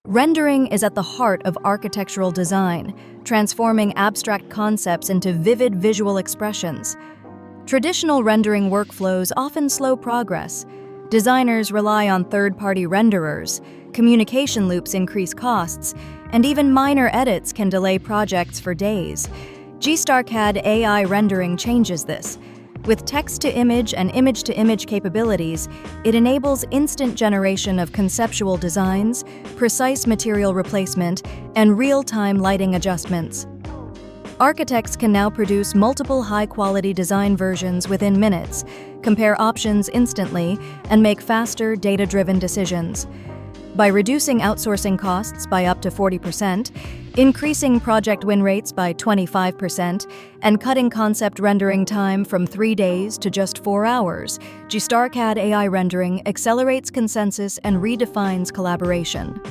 Rendering is at the heart of architectural design, transforming abstract concepts into vivid visual expressions. Traditional rendering workflows often slow progress. Designers rely on third-party renderers, communication loops increase costs, and even minor edits can delay projects for days. GstarCAD AI Rendering changes this. With text-to-image and image-to-image capabilities, it enables instant generation of conceptual designs, precise material replacement, and real-time lighting adjustments. Architects can now produce multiple high-quality design versions within minutes, compare options instantly, and make faster, data-driven decisions. By reducing outsourcing costs by up to 40%, increasing project win rates by 25%, and cutting concept rendering time from 3 days to just 4 hours, GstarCAD AI Rendering accelerates consensus and redefines collaboration.